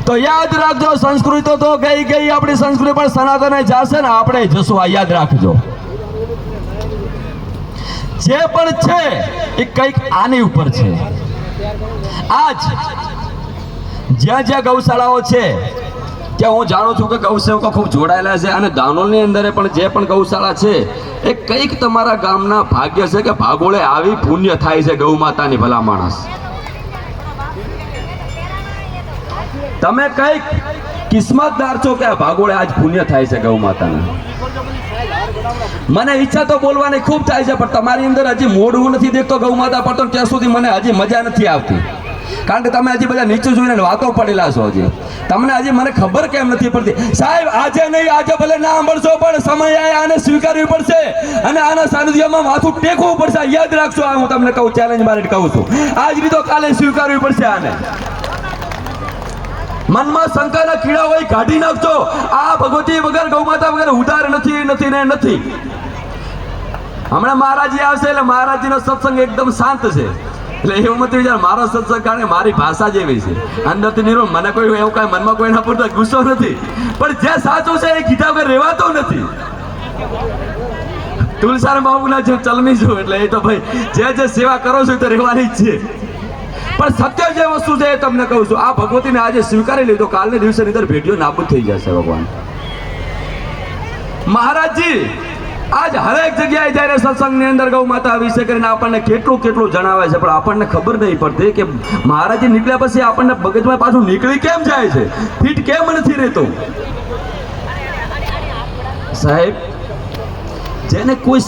તો યાદ રાખજો, સંસ્કૃતિ તો ગઈ ગઈ આપણી સંસ્કૃતિ, પણ સનાતન જશે ને આપણે જશું. આ યાદ રાખજો. જે પણ છે એ કંઈક આની ઉપર છે. આજ જ્યાં જ્યાં ગૌશાળાઓ છે ત્યાં હું જાણું છું કે ગૌસેવકો ખૂબ જોડાયેલા છે, અને દાનોલની અંદર પણ જે પણ ગૌશાળા છે એ કંઈક તમારા ગામના ભાગ્ય છે કે ભાગોળે આવી પુણ્ય થાય છે ગૌ માતાની. ભલા માણસ, તમે કંઈક કિસ્મતદાર છો કે આ ભાગોળે આજ પુણ્ય થાય છે ગૌ માતાને. મને ઈચ્છા તો બોલવાની ખૂબ થાય છે, પણ તમારી અંદર હજી મોઢું નથી દેખતો ગૌ માતા પર, તો ત્યાં સુધી મને હજી મજા નથી આવતી. કારણ કે તમે હજી બધા નીચે જોઈને વાતો પડેલા છો. હજી તમને હજી મને ખબર કેમ નથી પડતી. સાહેબ, આજે નહીં, આજે ભલે ના સાંભળશો, પણ સમય આવે આને સ્વીકારવી પડશે અને આના સાનિધ્યમાં માથું ટેકવું પડશે. યાદ રાખશો. આ હું તમને કહું, ચેલેન્જ મારી કહું છું, આજ રીતો કાલે સ્વીકારવી પડશે આને. મનમાં શંકાના કીડા હોય કાઢી નાખજો. આ ભગવતી વગર ગૌ માતા વગર ઉધાર નથી, નથી ને નથી. હમણાં મહારાજી આવશે એટલે મહારાજીનો સત્સંગ એકદમ શાંત છે. એટલે એવું મત વિચાર, મારો સત્સંગ કારણ મારી ભાષા જેવી છે, અંદરથી નિર્મળ. મને કોઈ એવું કાંઈ મનમાં કોઈ ના પૂરતો ગુસ્સો નથી, પણ જે સાચું છે એ કીધા વગર રહેવાતો નથી. તુલસાર બાબુના જે ચલમી છું, એટલે એ તો ભાઈ જે સેવા કરો છો એ તો રહેવાની જ છે. પણ સત્ય જે વસ્તુ છે એ તમને કહું છું, આ ભગવતીને આજે સ્વીકારી લીધો, કાલને દિવસે અંદર ભેટીઓ નાબૂદ થઈ જશે. ભગવાન મહારાજજી આજ હરેક જગ્યાએ જ્યારે સત્સંગની અંદર ગૌ માતા વિશે કરીને આપણને કેટલું કેટલું જણાવે છે, પણ આપણને ખબર નહીં પડતી કે મહારાજજી નીકળ્યા પછી આપણને મગજમાં પાછું નીકળી કેમ જાય છે, ફિટ કેમ નથી રહેતો. સાહેબ, જેને કોઈ